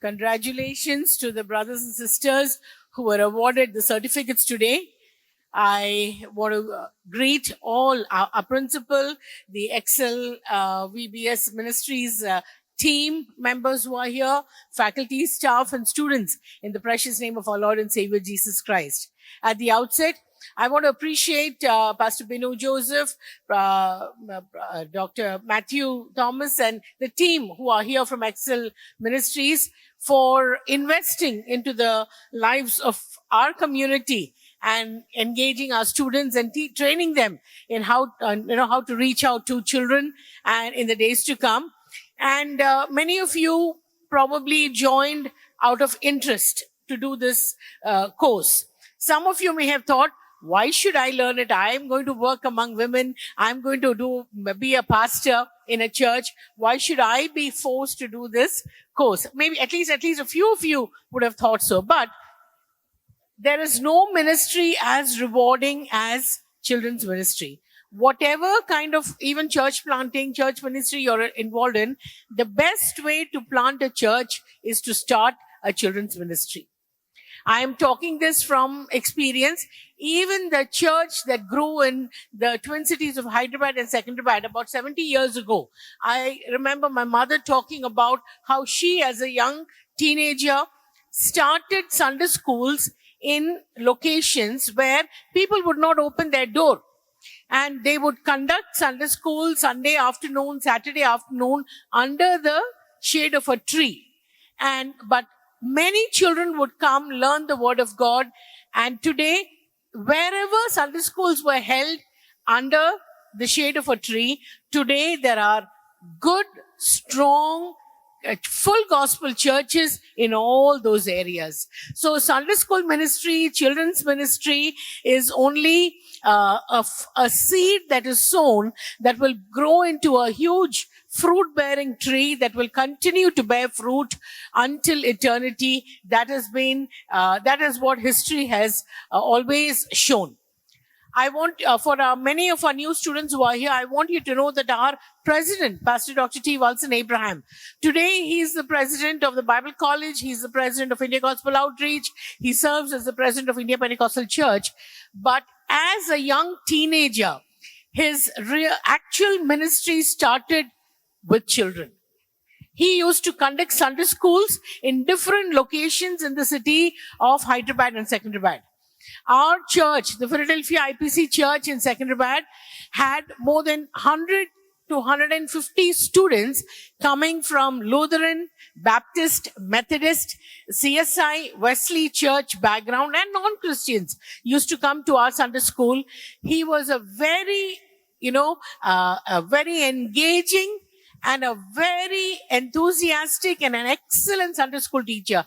Congratulations to the brothers and sisters who were awarded the certificates today. I want to greet all our principal, the Excel VBS Ministries team members who are here, faculty, staff, and students in the precious name of our Lord and Savior Jesus Christ. At the outset, I want to appreciate Pastor Binu Joseph, Dr. Matthew Thomas, and the team who are here from Excel Ministries for investing into the lives of our community and engaging our students and training them in how to reach out to children and in the days to come. And many of you probably joined out of interest to do this course. Some of you may have thought, why should I learn it? I am going to work among women. I'm going to be a pastor in a church. Why should I be forced to do this course? Maybe at least a few of you would have thought so. But there is no ministry as rewarding as children's ministry. Whatever kind of even church planting, church ministry you're involved in, the best way to plant a church is to start a children's ministry. I am talking this from experience. Even the church that grew in the Twin Cities of Hyderabad and Secunderabad about 70 years ago, I remember my mother talking about how she, as a young teenager, started Sunday schools in locations where people would not open their door. And they would conduct Sunday school, Sunday afternoon, Saturday afternoon, under the shade of a tree. But many children would come, learn the word of God. And today, wherever Sunday schools were held under the shade of a tree, today there are good, strong, full gospel churches in all those areas. So Sunday school ministry, children's ministry is only a seed that is sown that will grow into a huge fruit-bearing tree that will continue to bear fruit until eternity. That is what history has always shown. I want, for many of our new students who are here, I want you to know that our president, Pastor Dr. T. Walson Abraham, today he's the president of the Bible College. He's the president of India Gospel Outreach. He serves as the president of India Pentecostal Church. But as a young teenager, his actual ministry started with children. He used to conduct Sunday schools in different locations in the city of Hyderabad and Secunderabad. Our church, the Philadelphia IPC Church in Secunderabad, had more than 100 to 150 students coming from Lutheran, Baptist, Methodist, CSI, Wesley Church background, and non-Christians used to come to our Sunday school. He was a very engaging and a very enthusiastic and an excellent Sunday school teacher.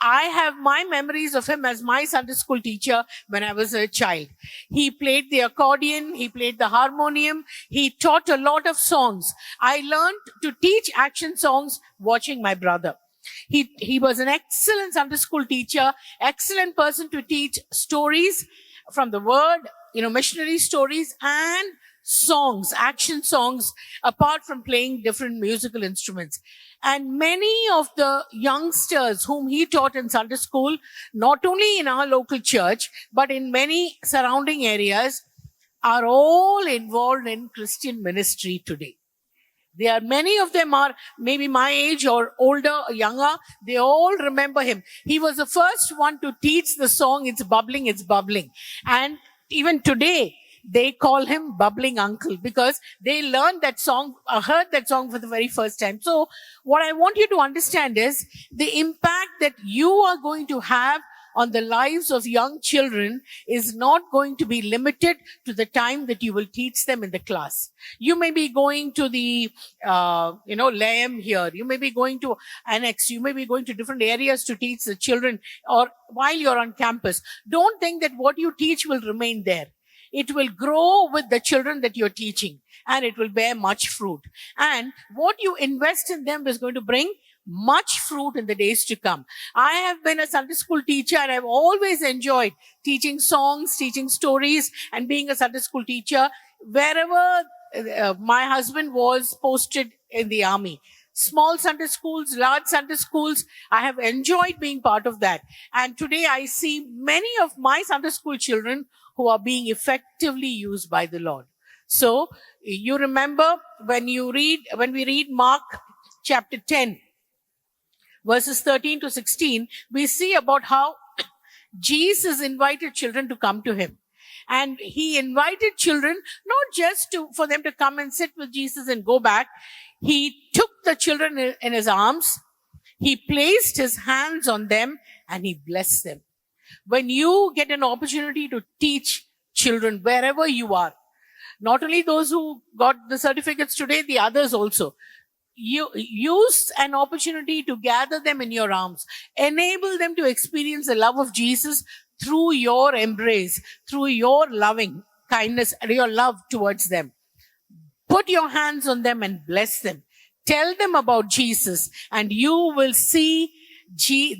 I have my memories of him as my Sunday school teacher when I was a child. He played the accordion, he played the harmonium, he taught a lot of songs. I learned to teach action songs watching my brother. He was an excellent Sunday school teacher, excellent person to teach stories from the word, missionary stories and songs, action songs, apart from playing different musical instruments. And many of the youngsters whom he taught in Sunday school, not only in our local church, but in many surrounding areas, are all involved in Christian ministry today. Many of them are maybe my age or older or younger. They all remember him. He was the first one to teach the song, It's Bubbling, It's Bubbling. And even today, they call him Bubbling Uncle because they learned that song, heard that song for the very first time. So what I want you to understand is the impact that you are going to have on the lives of young children is not going to be limited to the time that you will teach them in the class. You may be going to the, LAM here. You may be going to Annex. You may be going to different areas to teach the children or while you're on campus. Don't think that what you teach will remain there. It will grow with the children that you're teaching and it will bear much fruit. And what you invest in them is going to bring much fruit in the days to come. I have been a Sunday school teacher and I've always enjoyed teaching songs, teaching stories and being a Sunday school teacher wherever my husband was posted in the army. small Sunday schools, large Sunday schools. I have enjoyed being part of that. And today I see many of my Sunday school children who are being effectively used by the Lord. So you remember when we read Mark chapter 10, verses 13 to 16, we see about how Jesus invited children to come to him. And he invited children not just for them to come and sit with Jesus and go back. He took the children in his arms. He placed his hands on them and he blessed them. When you get an opportunity to teach children wherever you are, not only those who got the certificates today, the others also, you use an opportunity to gather them in your arms, enable them to experience the love of Jesus through your embrace, through your loving kindness and your love towards them. Put your hands on them and bless them. Tell them about Jesus, and you will see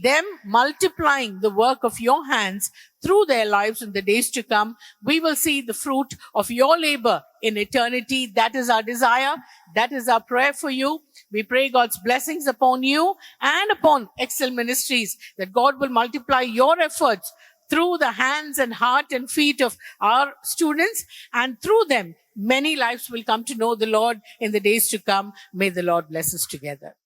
them multiplying the work of your hands through their lives in the days to come. We will see the fruit of your labor in eternity. That is our desire. That is our prayer for you. We pray God's blessings upon you and upon Excel Ministries, that God will multiply your efforts through the hands and heart and feet of our students, and through them, many lives will come to know the Lord in the days to come. May the Lord bless us together.